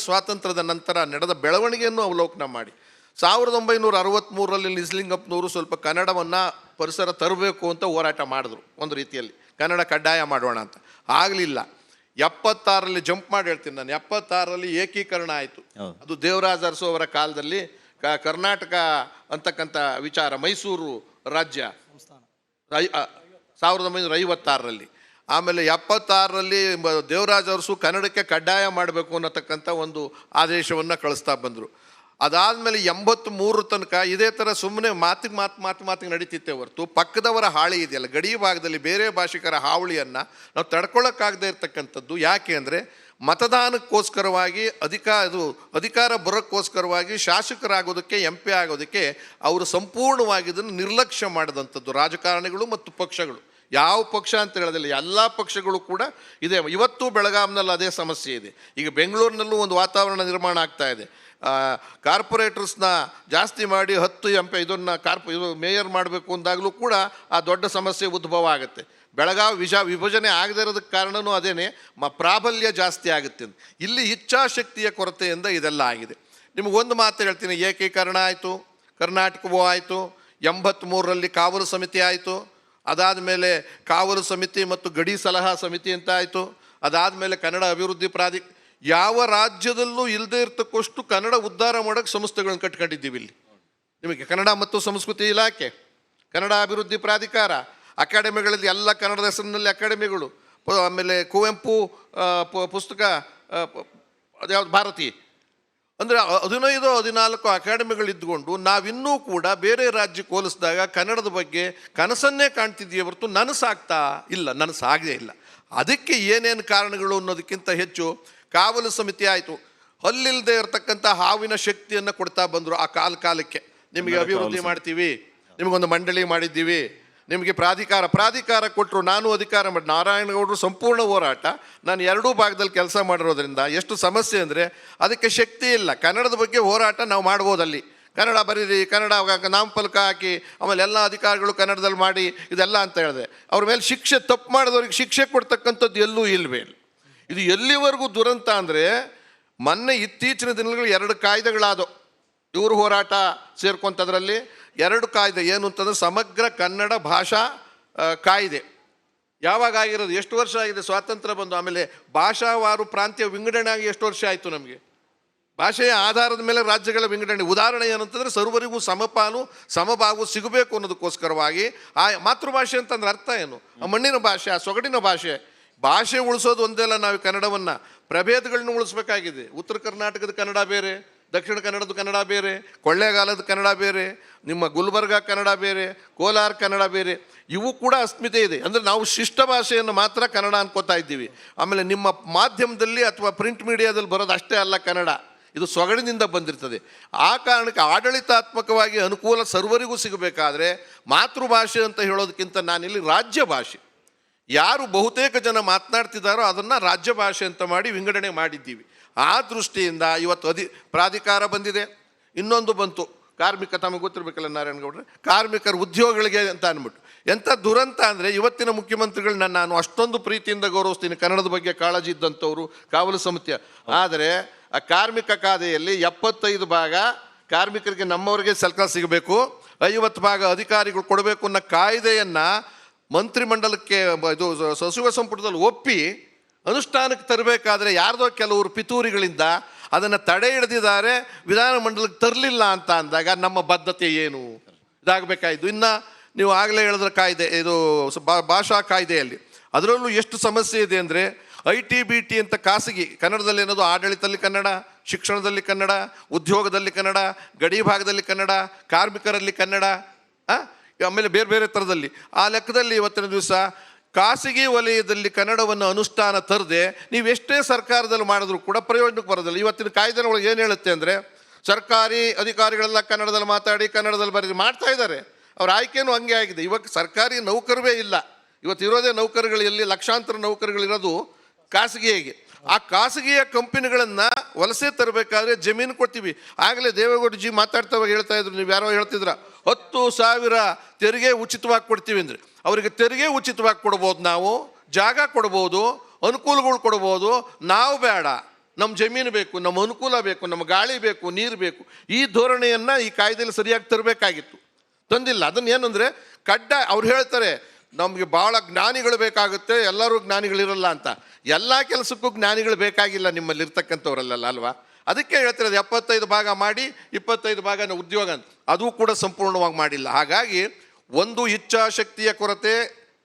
ಸ್ವಾತಂತ್ರ್ಯದ ನಂತರ ನಡೆದ ಬೆಳವಣಿಗೆಯನ್ನು ಅವಲೋಕನ ಮಾಡಿ 1963ರಲ್ಲಿ ನಿಜಲಿಂಗಪ್ಪನವರು ಸ್ವಲ್ಪ ಕನ್ನಡವನ್ನು ಪರಿಸರ ತರಬೇಕು ಅಂತ ಹೋರಾಟ ಮಾಡಿದ್ರು. ಒಂದು ರೀತಿಯಲ್ಲಿ ಕನ್ನಡ ಕಡ್ಡಾಯ ಮಾಡೋಣ ಅಂತ. ಆಗಲಿಲ್ಲ. 76ರಲ್ಲಿ ಜಂಪ್ ಮಾಡಿ ಹೇಳ್ತೀನಿ ನಾನು, 76ರಲ್ಲಿ ಏಕೀಕರಣ ಆಯಿತು. ಅದು ದೇವರಾಜ ಅರಸು ಅವರ ಕಾಲದಲ್ಲಿ ಕರ್ನಾಟಕ ಅಂತಕ್ಕಂಥ ವಿಚಾರ, ಮೈಸೂರು ರಾಜ್ಯ 1956ರಲ್ಲಿ. ಆಮೇಲೆ 76ರಲ್ಲಿ ದೇವರಾಜ ಅರಸು ಕನ್ನಡಕ್ಕೆ ಕಡ್ಡಾಯ ಮಾಡಬೇಕು ಅನ್ನತಕ್ಕಂಥ ಒಂದು ಆದೇಶವನ್ನು ಕಳಿಸ್ತಾ ಬಂದರು. ಅದಾದಮೇಲೆ 83 ತನಕ ಇದೇ ಥರ ಸುಮ್ಮನೆ ಮಾತಿಗೆ ನಡೀತಿತ್ತೆ ಹೊರತು ಪಕ್ಕದವರ ಹಾಳಿ ಇದೆಯಲ್ಲ, ಗಡಿ ಭಾಗದಲ್ಲಿ ಬೇರೆ ಭಾಷಿಕರ ಹಾವಳಿಯನ್ನು ನಾವು ತಡ್ಕೊಳ್ಳೋಕ್ಕಾಗದೇ ಇರ್ತಕ್ಕಂಥದ್ದು. ಯಾಕೆ ಅಂದರೆ ಮತದಾನಕ್ಕೋಸ್ಕರವಾಗಿ ಅಧಿಕಾರ ಬರೋಕ್ಕೋಸ್ಕರವಾಗಿ ಶಾಸಕರಾಗೋದಕ್ಕೆ MP ಆಗೋದಕ್ಕೆ ಅವರು ಸಂಪೂರ್ಣವಾಗಿ ಇದನ್ನು ನಿರ್ಲಕ್ಷ್ಯ ಮಾಡಿದಂಥದ್ದು ರಾಜಕಾರಣಿಗಳು ಮತ್ತು ಪಕ್ಷಗಳು. ಯಾವ ಪಕ್ಷ ಅಂತ ಹೇಳೋದಿಲ್ಲ, ಎಲ್ಲ ಪಕ್ಷಗಳು ಕೂಡ ಇದೆ. ಇವತ್ತು ಬೆಳಗಾಂನಲ್ಲಿ ಅದೇ ಸಮಸ್ಯೆ ಇದೆ. ಈಗ ಬೆಂಗಳೂರಿನಲ್ಲೂ ಒಂದು ವಾತಾವರಣ ನಿರ್ಮಾಣ ಆಗ್ತಾ ಇದೆ. ಕಾರ್ಪೊರೇಟರ್ಸ್ನ ಜಾಸ್ತಿ ಮಾಡಿ 10 MP ಇದು ಮೇಯರ್ ಮಾಡಬೇಕು ಅಂದಾಗಲೂ ಕೂಡ ಆ ದೊಡ್ಡ ಸಮಸ್ಯೆ ಉದ್ಭವ ಆಗುತ್ತೆ. ಬೆಳಗಾವಿ ವಿಭಜನೆ ಆಗದೇ ಇರೋದಕ್ಕೆ ಕಾರಣವೂ ಅದೇನೆ, ಪ್ರಾಬಲ್ಯ ಜಾಸ್ತಿ ಆಗುತ್ತೆ. ಇಲ್ಲಿ ಇಚ್ಛಾಶಕ್ತಿಯ ಕೊರತೆಯಿಂದ ಇದೆಲ್ಲ ಆಗಿದೆ. ನಿಮಗೊಂದು ಮಾತು ಹೇಳ್ತೀನಿ, ಏಕೀಕರಣ ಆಯಿತು, ಕರ್ನಾಟಕವೂ ಆಯಿತು, 83ರಲ್ಲಿ ಕಾವಲು ಸಮಿತಿ ಆಯಿತು, ಅದಾದಮೇಲೆ ಕಾವಲು ಸಮಿತಿ ಮತ್ತು ಗಡಿ ಸಲಹಾ ಸಮಿತಿ ಅಂತ ಆಯಿತು, ಅದಾದಮೇಲೆ ಕನ್ನಡ ಅಭಿವೃದ್ಧಿ ಯಾವ ರಾಜ್ಯದಲ್ಲೂ ಇಲ್ಲದೆ ಇರ್ತಕ್ಕಷ್ಟು ಕನ್ನಡ ಉದ್ಧಾರ ಮಾಡೋಕ್ಕೆ ಸಂಸ್ಥೆಗಳನ್ನು ಕಟ್ಕೊಂಡಿದ್ದೀವಿ. ಇಲ್ಲಿ ನಿಮಗೆ ಕನ್ನಡ ಮತ್ತು ಸಂಸ್ಕೃತಿ ಇಲಾಖೆ, ಕನ್ನಡ ಅಭಿವೃದ್ಧಿ ಪ್ರಾಧಿಕಾರ, ಅಕಾಡೆಮಿಗಳಲ್ಲಿ ಎಲ್ಲ ಕನ್ನಡದ ಹೆಸರಿನಲ್ಲಿ ಅಕಾಡೆಮಿಗಳು, ಆಮೇಲೆ ಕುವೆಂಪು ಪುಸ್ತಕ ಅದ್ಯಾವ್ದು ಭಾರತಿ, ಅಂದರೆ 15-14 ಅಕಾಡೆಮಿಗಳಿದ್ದುಕೊಂಡು ನಾವಿನ್ನೂ ಕೂಡ ಬೇರೆ ರಾಜ್ಯಕ್ಕೆ ಹೋಲಿಸಿದಾಗ ಕನ್ನಡದ ಬಗ್ಗೆ ಕನಸನ್ನೇ ಕಾಣ್ತಿದ್ದೀವಿ ಹೊರತು ನನಸಾಗ್ತಾ ಇಲ್ಲ, ನನಸಾಗದೇ ಇಲ್ಲ. ಅದಕ್ಕೆ ಏನೇನು ಕಾರಣಗಳು ಅನ್ನೋದಕ್ಕಿಂತ ಹೆಚ್ಚು ಕಾವಲು ಸಮಿತಿ ಆಯಿತು, ಹಲ್ಲಿಲ್ಲದೆ ಇರತಕ್ಕಂಥ ಹಾವಿನ ಶಕ್ತಿಯನ್ನು ಕೊಡ್ತಾ ಬಂದರು. ಆ ಕಾಲಕ್ಕೆ ನಿಮಗೆ ಅಭಿವೃದ್ಧಿ ಮಾಡ್ತೀವಿ, ನಿಮಗೊಂದು ಮಂಡಳಿ ಮಾಡಿದ್ದೀವಿ, ನಿಮಗೆ ಪ್ರಾಧಿಕಾರ ಕೊಟ್ಟರು. ನಾನು ಅಧಿಕಾರ ಮಾಡಿ ನಾರಾಯಣಗೌಡರು ಸಂಪೂರ್ಣ ಹೋರಾಟ, ನಾನು ಎರಡೂ ಭಾಗದಲ್ಲಿ ಕೆಲಸ ಮಾಡಿರೋದ್ರಿಂದ ಎಷ್ಟು ಸಮಸ್ಯೆ ಅಂದರೆ ಅದಕ್ಕೆ ಶಕ್ತಿ ಇಲ್ಲ. ಕನ್ನಡದ ಬಗ್ಗೆ ಹೋರಾಟ ನಾವು ಮಾಡ್ಬೋದಲ್ಲಿ, ಕನ್ನಡ ಬರೀರಿ, ಕನ್ನಡ ನಾಮಫಲಕ ಹಾಕಿ, ಆಮೇಲೆ ಎಲ್ಲ ಅಧಿಕಾರಿಗಳು ಕನ್ನಡದಲ್ಲಿ ಮಾಡಿ ಇದೆಲ್ಲ ಅಂತ ಹೇಳಿದೆ. ಅವ್ರ ಮೇಲೆ ಶಿಕ್ಷೆ, ತಪ್ಪು ಮಾಡಿದವ್ರಿಗೆ ಶಿಕ್ಷೆ ಕೊಡ್ತಕ್ಕಂಥದ್ದು ಎಲ್ಲೂ ಇಲ್ವೇ ಇಲ್ಲ. ಇದು ಎಲ್ಲಿವರೆಗೂ ದುರಂತ ಅಂದರೆ ಮೊನ್ನೆ ಇತ್ತೀಚಿನ ದಿನಗಳು 2 ಕಾಯ್ದೆಗಳಾದವು ಇವರು ಹೋರಾಟ ಸೇರ್ಕೊಂಥದ್ರಲ್ಲಿ. 2 ಕಾಯ್ದೆ ಏನು ಅಂತಂದರೆ ಸಮಗ್ರ ಕನ್ನಡ ಭಾಷಾ ಕಾಯ್ದೆ. ಯಾವಾಗ ಆಗಿರೋದು, ಎಷ್ಟು ವರ್ಷ ಆಗಿದೆ ಸ್ವಾತಂತ್ರ್ಯ ಬಂದು, ಆಮೇಲೆ ಭಾಷಾವಾರು ಪ್ರಾಂತ್ಯ ವಿಂಗಡಣೆ ಆಗಿ ಎಷ್ಟು ವರ್ಷ ಆಯಿತು. ನಮಗೆ ಭಾಷೆಯ ಆಧಾರದ ಮೇಲೆ ರಾಜ್ಯಗಳ ವಿಂಗಡಣೆ. ಉದಾಹರಣೆ ಏನಂತಂದರೆ ಸರ್ವರಿಗೂ ಸಮಪಾಲು ಸಮಭಾಗವು ಸಿಗಬೇಕು ಅನ್ನೋದಕ್ಕೋಸ್ಕರವಾಗಿ ಆ ಮಾತೃಭಾಷೆ ಅಂತಂದ್ರೆ ಅರ್ಥ ಏನು, ಆ ಮಣ್ಣಿನ ಭಾಷೆ, ಆ ಸೊಗಡಿನ ಭಾಷೆ ಉಳಿಸೋದು ಒಂದೇ ಅಲ್ಲ. ನಾವು ಕನ್ನಡವನ್ನು ಪ್ರಭೇದಗಳನ್ನ ಉಳಿಸ್ಬೇಕಾಗಿದೆ. ಉತ್ತರ ಕರ್ನಾಟಕದ ಕನ್ನಡ ಬೇರೆ, ದಕ್ಷಿಣ ಕನ್ನಡದ ಕನ್ನಡ ಬೇರೆ, ಕೊಳ್ಳೇಗಾಲದ ಕನ್ನಡ ಬೇರೆ, ನಿಮ್ಮ ಗುಲ್ಬರ್ಗ ಕನ್ನಡ ಬೇರೆ, ಕೋಲಾರ ಕನ್ನಡ ಬೇರೆ. ಇವು ಕೂಡ ಅಸ್ಮಿತೆ ಇದೆ. ಅಂದರೆ ನಾವು ಶಿಷ್ಟ ಭಾಷೆಯನ್ನು ಮಾತ್ರ ಕನ್ನಡ ಅನ್ಕೋತಾ ಇದ್ದೀವಿ. ಆಮೇಲೆ ನಿಮ್ಮ ಮಾಧ್ಯಮದಲ್ಲಿ ಅಥವಾ ಪ್ರಿಂಟ್ ಮೀಡಿಯಾದಲ್ಲಿ ಬರೋದು ಅಷ್ಟೇ ಅಲ್ಲ ಕನ್ನಡ, ಇದು ಸೊಗಡಿನಿಂದ ಬಂದಿರ್ತದೆ. ಆ ಕಾರಣಕ್ಕೆ ಆಡಳಿತಾತ್ಮಕವಾಗಿ ಅನುಕೂಲ ಸರ್ವರಿಗೂ ಸಿಗಬೇಕಾದ್ರೆ ಮಾತೃಭಾಷೆ ಅಂತ ಹೇಳೋದಕ್ಕಿಂತ ನಾನಿಲ್ಲಿ ರಾಜ್ಯ ಭಾಷೆ, ಯಾರು ಬಹುತೇಕ ಜನ ಮಾತನಾಡ್ತಿದ್ದಾರೋ ಅದನ್ನು ರಾಜ್ಯ ಭಾಷೆ ಅಂತ ಮಾಡಿ ವಿಂಗಡಣೆ ಮಾಡಿದ್ದೀವಿ. ಆ ದೃಷ್ಟಿಯಿಂದ ಇವತ್ತು ಪ್ರಾಧಿಕಾರ ಬಂದಿದೆ. ಇನ್ನೊಂದು ಬಂತು ಕಾರ್ಮಿಕ, ತಮಗೆ ಗೊತ್ತಿರಬೇಕಲ್ಲ ನಾರಾಯಣಗೌಡ್ರೆ, ಕಾರ್ಮಿಕರ ಉದ್ಯೋಗಗಳಿಗೆ ಅಂತ ಅಂದ್ಬಿಟ್ಟು. ಎಂಥ ದುರಂತ ಅಂದರೆ ಇವತ್ತಿನ ಮುಖ್ಯಮಂತ್ರಿಗಳನ್ನ ನಾನು ಅಷ್ಟೊಂದು ಪ್ರೀತಿಯಿಂದ ಗೌರವಿಸ್ತೀನಿ, ಕನ್ನಡದ ಬಗ್ಗೆ ಕಾಳಜಿ ಇದ್ದಂಥವರು, ಕಾವಲು ಸಮಿತಿಯ. ಆದರೆ ಆ ಕಾರ್ಮಿಕ ಕಾಯ್ದೆಯಲ್ಲಿ 75 ಭಾಗ ಕಾರ್ಮಿಕರಿಗೆ ನಮ್ಮವರಿಗೆ ಸರ್ಕಾರ ಸಿಗಬೇಕು, 50 ಭಾಗ ಅಧಿಕಾರಿಗಳು ಕೊಡಬೇಕು ಅನ್ನೋ ಕಾಯ್ದೆಯನ್ನು ಮಂತ್ರಿಮಂಡಲಕ್ಕೆ ಇದು ಸಚಿವ ಸಂಪುಟದಲ್ಲಿ ಒಪ್ಪಿ ಅನುಷ್ಠಾನಕ್ಕೆ ತರಬೇಕಾದ್ರೆ ಯಾರ್ದೋ ಕೆಲವರು ಪಿತೂರಿಗಳಿಂದ ಅದನ್ನು ತಡೆ ಹಿಡಿದಿದ್ದಾರೆ, ವಿಧಾನಮಂಡಲಕ್ಕೆ ತರಲಿಲ್ಲ ಅಂತ ಅಂದಾಗ ನಮ್ಮ ಬದ್ಧತೆ ಏನು ಇದಾಗಬೇಕಾಯಿತು. ಇನ್ನು ನೀವು ಆಗಲೇ ಹೇಳಿದ್ರೆ ಕಾಯ್ದೆ, ಇದು ಭಾಷಾ ಕಾಯ್ದೆಯಲ್ಲಿ ಅದರಲ್ಲೂ ಎಷ್ಟು ಸಮಸ್ಯೆ ಇದೆ ಅಂದರೆ ITBT ಅಂತ ಖಾಸಗಿ ಕನ್ನಡದಲ್ಲಿ ಏನದು ಆಡಳಿತದಲ್ಲಿ ಕನ್ನಡ, ಶಿಕ್ಷಣದಲ್ಲಿ ಕನ್ನಡ, ಉದ್ಯೋಗದಲ್ಲಿ ಕನ್ನಡ, ಗಡಿ ಭಾಗದಲ್ಲಿ ಕನ್ನಡ, ಕಾರ್ಮಿಕರಲ್ಲಿ ಕನ್ನಡ, ಆಮೇಲೆ ಬೇರೆ ಬೇರೆ ಥರದಲ್ಲಿ. ಆ ಲೆಕ್ಕದಲ್ಲಿ ಇವತ್ತಿನ ದಿವಸ ಖಾಸಗಿ ವಲಯದಲ್ಲಿ ಕನ್ನಡವನ್ನು ಅನುಷ್ಠಾನ ತರದೆ ನೀವೆಷ್ಟೇ ಸರ್ಕಾರದಲ್ಲಿ ಮಾಡಿದ್ರೂ ಕೂಡ ಪ್ರಯೋಜನಕ್ಕೆ ಬರೋದಿಲ್ಲ. ಇವತ್ತಿನ ಕಾಯ್ದೆನೊಳಗೆ ಏನು ಹೇಳುತ್ತೆ ಅಂದರೆ ಸರ್ಕಾರಿ ಅಧಿಕಾರಿಗಳೆಲ್ಲ ಕನ್ನಡದಲ್ಲಿ ಮಾತಾಡಿ ಕನ್ನಡದಲ್ಲಿ ಬರೀ ಮಾಡ್ತಾ ಇದ್ದಾರೆ. ಅವ್ರ ಆಯ್ಕೆನೂ ಹಂಗೆ ಆಗಿದೆ. ಇವಾಗ ಸರ್ಕಾರಿ ನೌಕರವೇ ಇಲ್ಲ. ಇವತ್ತು ಇರೋದೇ ನೌಕರಗಳಲ್ಲಿ ಲಕ್ಷಾಂತರ ನೌಕರಗಳಿರೋದು ಖಾಸಗಿಯಾಗಿ. ಆ ಖಾಸಗಿಯ ಕಂಪನಿಗಳನ್ನು ವಲಸೆ ತರಬೇಕಾದ್ರೆ ಜಮೀನು ಕೊಡ್ತೀವಿ. ಆಗಲೇ ದೇವೇಗೌಡಜಿ ಮಾತಾಡ್ತವಾಗ ಹೇಳ್ತಾ ಇದ್ರು, ನೀವು ಯಾರೋ ಹೇಳ್ತಿದ್ರ 10,000 ತೆರಿಗೆ ಉಚಿತವಾಗಿ ಕೊಡ್ತೀವಿ ಅಂದರೆ. ಅವರಿಗೆ ತೆರಿಗೆ ಉಚಿತವಾಗಿ ಕೊಡ್ಬೋದು, ನಾವು ಜಾಗ ಕೊಡ್ಬೋದು, ಅನುಕೂಲಗಳು ಕೊಡ್ಬೋದು, ನಾವು ಬೇಡ. ನಮ್ಮ ಜಮೀನು ಬೇಕು, ನಮ್ಮ ಅನುಕೂಲ ಬೇಕು, ನಮ್ಮ ಗಾಳಿ ಬೇಕು, ನೀರು ಬೇಕು. ಈ ಧೋರಣೆಯನ್ನು ಈ ಕಾಯ್ದೆಯಲ್ಲಿ ಸರಿಯಾಗಿ ತರಬೇಕಾಗಿತ್ತು, ತಂದಿಲ್ಲ. ಅದನ್ನು ಏನಂದರೆ ಅವ್ರು ಹೇಳ್ತಾರೆ ನಮಗೆ ಭಾಳ ಜ್ಞಾನಿಗಳು ಬೇಕಾಗುತ್ತೆ, ಎಲ್ಲರೂ ಜ್ಞಾನಿಗಳಿರಲ್ಲ ಅಂತ. ಎಲ್ಲ ಕೆಲಸಕ್ಕೂ ಜ್ಞಾನಿಗಳು ಬೇಕಾಗಿಲ್ಲ ನಿಮ್ಮಲ್ಲಿರ್ತಕ್ಕಂಥವ್ರಲ್ಲ ಅಲ್ವಾ? ಅದಕ್ಕೆ ಹೇಳ್ತಿರೋದು 75 ಭಾಗ ಮಾಡಿ 25 ಭಾಗ ಉದ್ಯೋಗ ಅಂತ. ಅದು ಕೂಡ ಸಂಪೂರ್ಣವಾಗಿ ಮಾಡಿಲ್ಲ. ಹಾಗಾಗಿ ಒಂದು ಇಚ್ಛಾಶಕ್ತಿಯ ಕೊರತೆ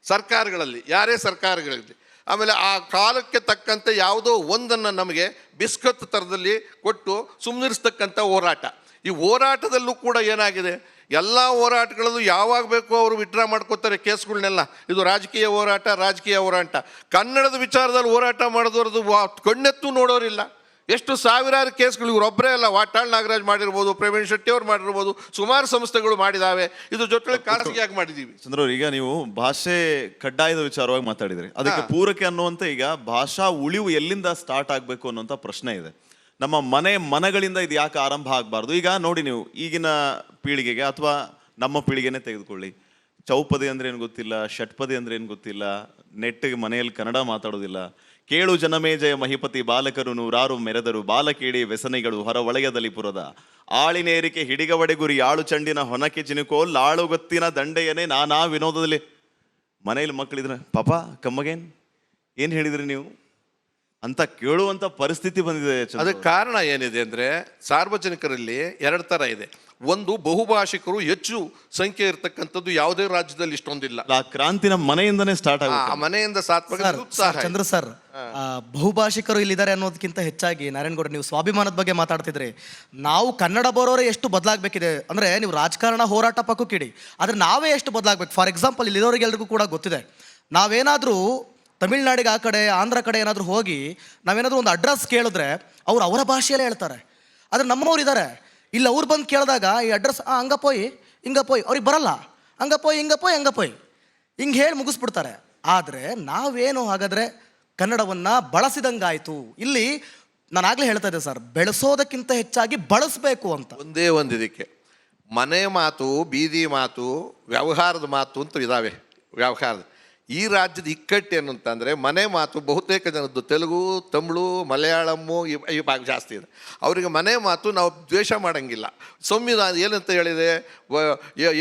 ಸರ್ಕಾರಗಳಲ್ಲಿ, ಯಾರೇ ಸರ್ಕಾರಗಳಲ್ಲಿ. ಆಮೇಲೆ ಆ ಕಾಲಕ್ಕೆ ತಕ್ಕಂತೆ ಯಾವುದೋ ಒಂದನ್ನು ನಮಗೆ ಬಿಸ್ಕತ್ ಥರದಲ್ಲಿ ಕೊಟ್ಟು ಸುಮ್ಮನಿರಿಸ್ತಕ್ಕಂಥ ಹೋರಾಟ. ಈ ಹೋರಾಟದಲ್ಲೂ ಕೂಡ ಏನಾಗಿದೆ, ಎಲ್ಲ ಹೋರಾಟಗಳಲ್ಲೂ ಯಾವಾಗ ಬೇಕೋ ಅವರು ವಿಡ್ರಾ ಮಾಡ್ಕೋತಾರೆ ಕೇಸ್ಗಳನ್ನೆಲ್ಲ. ಇದು ರಾಜಕೀಯ ಹೋರಾಟ. ಕನ್ನಡದ ವಿಚಾರದಲ್ಲಿ ಹೋರಾಟ ಮಾಡಿದವ್ರದ್ದು ಕಣ್ಣೆತ್ತು ನೋಡೋರಿಲ್ಲ. ಎಷ್ಟು ಸಾವಿರಾರು ಕೇಸ್ಗಳು ಇವರೊಬ್ಬರೇ ಅಲ್ಲ, ವಾಟಾಳ್ ನಾಗರಾಜ್ ಮಾಡಿರ್ಬೋದು, ಪ್ರವೀಣ್ ಶೆಟ್ಟಿ ಅವ್ರು ಮಾಡಿರ್ಬೋದು, ಸುಮಾರು ಸಂಸ್ಥೆಗಳು ಮಾಡಿದಾವೆ. ಇದು ಜೊತೆ ಖಾಸಗಿಯಾಗಿ ಮಾಡಿದ್ದೀವಿ. ಚಂದ್ರ ಈಗ ನೀವು ಭಾಷೆ ಕಡ್ಡಾಯದ ವಿಚಾರವಾಗಿ ಮಾತಾಡಿದ್ರಿ, ಅದಕ್ಕೆ ಪೂರಕೆ ಅನ್ನುವಂತೆ ಈಗ ಭಾಷಾ ಉಳಿವು ಎಲ್ಲಿಂದ ಸ್ಟಾರ್ಟ್ ಆಗಬೇಕು ಅನ್ನುವಂಥ ಪ್ರಶ್ನೆ ಇದೆ. ನಮ್ಮ ಮನೆಗಳಿಂದ ಇದು ಯಾಕೆ ಆರಂಭ ಆಗಬಾರ್ದು? ಈಗ ನೋಡಿ, ನೀವು ಈಗಿನ ಪೀಳಿಗೆಗೆ ಅಥವಾ ನಮ್ಮ ಪೀಳಿಗೆನೇ ತೆಗೆದುಕೊಳ್ಳಿ, ಚೌಪದಿ ಅಂದ್ರೆ ಏನು ಗೊತ್ತಿಲ್ಲ, ಷಟ್ಪದಿ ಅಂದ್ರೆ ಏನು ಗೊತ್ತಿಲ್ಲ, ನೆಟ್ಟಿಗೆ ಮನೆಯಲ್ಲಿ ಕನ್ನಡ ಮಾತಾಡೋದಿಲ್ಲ. ಕೇಳು ಜನಮೇಜಯ ಮಹಿಪತಿ ಬಾಲಕರು ನೂರಾರು ಮೆರೆದರು, ಬಾಲಕೇಡಿ ವ್ಯಸನಿಗಳು ಹೊರ ಒಳಯದಲ್ಲಿ ಪುರದ ಆಳಿನೇರಿಕೆ ಹಿಡಿಗವಡೆ ಗುರಿ ಆಳು ಚಂಡಿನ ಹೊನಕೆ ಚಿನುಕೋಲ್ ಆಳು ಗೊತ್ತಿನ ದಂಡೆಯನೇ ನಾನಾ ವಿನೋದದಲ್ಲಿ. ಮನೆಯಲ್ಲಿ ಮಕ್ಕಳಿದ್ರೆ ಪಾಪ ಕಮ್ಮಗೇನ್ ಏನು ಹೇಳಿದ್ರಿ ನೀವು ಅಂತ ಕೇಳುವಂಥ ಪರಿಸ್ಥಿತಿ ಬಂದಿದೆ. ಅದಕ್ಕೆ ಕಾರಣ ಏನಿದೆ ಅಂದರೆ ಸಾರ್ವಜನಿಕರಲ್ಲಿ ಎರಡು ಥರ ಇದೆ. ಒಂದು, ಬಹುಭಾಷಿಕರು ಹೆಚ್ಚು ಸಂಖ್ಯೆ ಇರತಕ್ಕಂಥದ್ದು ಯಾವುದೇ ರಾಜ್ಯದಲ್ಲಿ ಇಷ್ಟೊಂದಿಲ್ಲ. ಆ ಕ್ರಾಂತಿನ ಮನೆಯಿಂದನೇ ಸ್ಟಾರ್ಟ್ ಆಗುತ್ತೆ, ಮನೆಯಿಂದ ಚಂದ್ರ ಸರ್, ಬಹುಭಾಷಿಕರು ಇಲ್ಲಿದ್ದಾರೆ ಅನ್ನೋದಕ್ಕಿಂತ ಹೆಚ್ಚಾಗಿ ನಾರಾಯಣಗೌಡ, ನೀವು ಸ್ವಾಭಿಮಾನದ ಬಗ್ಗೆ ಮಾತಾಡ್ತಿದ್ರಿ. ನಾವು ಕನ್ನಡ ಬರೋರೇ ಎಷ್ಟು ಬದಲಾಗಬೇಕಿದೆ ಅಂದರೆ, ನೀವು ರಾಜಕಾರಣ ಹೋರಾಟ ಪಕ್ಕಕ್ಕಿಡಿ, ಆದರೆ ನಾವೇ ಎಷ್ಟು ಬದಲಾಗಬೇಕು. ಫಾರ್ ಎಕ್ಸಾಂಪಲ್, ಇಲ್ಲಿರೋರಿಗೆಲ್ರಿಗೂ ಕೂಡ ಗೊತ್ತಿದೆ, ನಾವೇನಾದರೂ ತಮಿಳ್ನಾಡಿಗೆ ಆ ಕಡೆ ಆಂಧ್ರ ಕಡೆ ಏನಾದರೂ ಹೋಗಿ ನಾವೇನಾದರೂ ಒಂದು ಅಡ್ರೆಸ್ ಕೇಳಿದ್ರೆ ಅವ್ರು ಅವರ ಭಾಷೆಯಲ್ಲೇ ಹೇಳ್ತಾರೆ. ಆದರೆ ನಮ್ಮವ್ರು ಇದ್ದಾರೆ, ಇಲ್ಲಿ ಅವ್ರು ಬಂದು ಕೇಳಿದಾಗ ಈ ಅಡ್ರೆಸ್ ಹಂಗಪ್ಪೋಯ್ ಹಿಂಗಪ್ಪೋಯ್, ಅವ್ರಿಗೆ ಬರಲ್ಲ, ಹಂಗಪ್ಪೋಯ್ ಹಿಂಗಪ್ಪೋಯ್ ಹಿಂಗೆ ಹೇಳಿ ಮುಗಿಸ್ಬಿಡ್ತಾರೆ. ಆದರೆ ನಾವೇನು ಹಾಗಾದರೆ ಕನ್ನಡವನ್ನು ಬಳಸಿದಂಗಾಯಿತು. ಇಲ್ಲಿ ನಾನು ಆಗಲೇ ಹೇಳ್ತಾ ಇದ್ದೆ ಸರ್, ಬೆಳೆಸೋದಕ್ಕಿಂತ ಹೆಚ್ಚಾಗಿ ಬಳಸಬೇಕು ಅಂತ. ಒಂದೇ ಒಂದು ಇದಕ್ಕೆ ಮನೆ ಮಾತು, ಬೀದಿ ಮಾತು, ವ್ಯವಹಾರದ ಮಾತು ಅಂತ ಇದ್ದಾವೆ. ವ್ಯವಹಾರದ ಈ ರಾಜ್ಯದ ಇಕ್ಕಟ್ಟು ಏನು ಅಂತಂದರೆ, ಮನೆ ಮಾತು ಬಹುತೇಕ ಜನದ್ದು ತೆಲುಗು, ತಮಿಳು, ಮಲಯಾಳಮ್ಮು ಈ ಭಾಗ ಜಾಸ್ತಿ ಇದೆ. ಅವರಿಗೆ ಮನೆ ಮಾತು ನಾವು ದ್ವೇಷ ಮಾಡೋಂಗಿಲ್ಲ. ಸಂವಿಧಾನ ಏನಂತ ಹೇಳಿದೆ,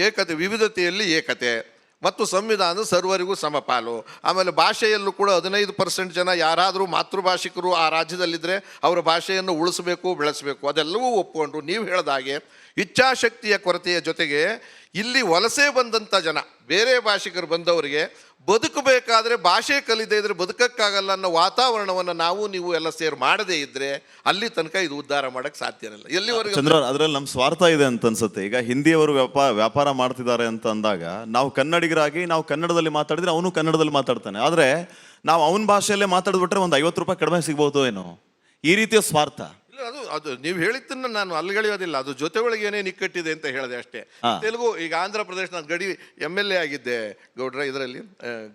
ಏಕತೆ ವಿವಿಧತೆಯಲ್ಲಿ ಏಕತೆ, ಮತ್ತು ಸಂವಿಧಾನ ಸರ್ವರಿಗೂ ಸಮಪಾಲು. ಆಮೇಲೆ ಭಾಷೆಯಲ್ಲೂ ಕೂಡ 15% ಜನ ಯಾರಾದರೂ ಮಾತೃಭಾಷಿಕರು ಆ ರಾಜ್ಯದಲ್ಲಿದ್ದರೆ ಅವರ ಭಾಷೆಯನ್ನು ಉಳಿಸಬೇಕು, ಬೆಳೆಸಬೇಕು. ಅದೆಲ್ಲವೂ ಒಪ್ಪಿಕೊಂಡು ನೀವು ಹೇಳಿದಾಗೆ ಇಚ್ಛಾಶಕ್ತಿಯ ಕೊರತೆಯ ಜೊತೆಗೆ ಇಲ್ಲಿ ವಲಸೆ ಬಂದಂಥ ಜನ, ಬೇರೆ ಭಾಷಿಕರು ಬಂದವರಿಗೆ ಬದುಕಬೇಕಾದ್ರೆ ಭಾಷೆ ಕಲಿದೇ ಇದ್ರೆ ಬದುಕಕ್ಕಾಗಲ್ಲ ಅನ್ನೋ ವಾತಾವರಣವನ್ನು ನಾವು ನೀವು ಎಲ್ಲ ಸೇರಿ ಮಾಡದೇ ಇದ್ರೆ ಅಲ್ಲಿ ತನಕ ಇದು ಉದ್ಧಾರ ಮಾಡಕ್ಕೆ ಸಾಧ್ಯನಿಲ್ಲ. ಎಲ್ಲಿವರೆಗೂ ಚಂದ್ರ, ಅದರಲ್ಲಿ ನಮ್ಮ ಸ್ವಾರ್ಥ ಇದೆ ಅಂತ ಅನ್ಸುತ್ತೆ. ಈಗ ಹಿಂದಿಯವರು ವ್ಯಾಪಾರ ಮಾಡ್ತಿದ್ದಾರೆ ಅಂತ ಅಂದಾಗ ನಾವು ಕನ್ನಡಿಗರಾಗಿ ನಾವು ಕನ್ನಡದಲ್ಲಿ ಮಾತಾಡಿದ್ರೆ ಅವನು ಕನ್ನಡದಲ್ಲಿ ಮಾತಾಡ್ತಾನೆ. ಆದರೆ ನಾವು ಅವನ ಭಾಷೆಯಲ್ಲೇ ಮಾತಾಡ್ಬಿಟ್ರೆ ಒಂದು 50 ರೂಪಾಯಿ ಕಡಿಮೆ ಸಿಗ್ಬೋದು ಏನೋ, ಈ ರೀತಿಯ ಸ್ವಾರ್ಥ. ಅದು ನೀವು ಹೇಳಿದ್ದನ್ನು ನಾನು ಅಲ್ಲಿಗೆಳೆಯೋದಿಲ್ಲ. ಅದು ಜೊತೆ ಒಳಗೆ ಏನೇನು ಇಕ್ಕಟ್ಟಿದೆ ಅಂತ ಹೇಳಿದೆ ಅಷ್ಟೇ. ತೆಲುಗು, ಈಗ ಆಂಧ್ರ ಪ್ರದೇಶ, ನಾನು ಗಡಿ MLA ಆಗಿದ್ದೆ ಗೌಡ್ರ, ಇದರಲ್ಲಿ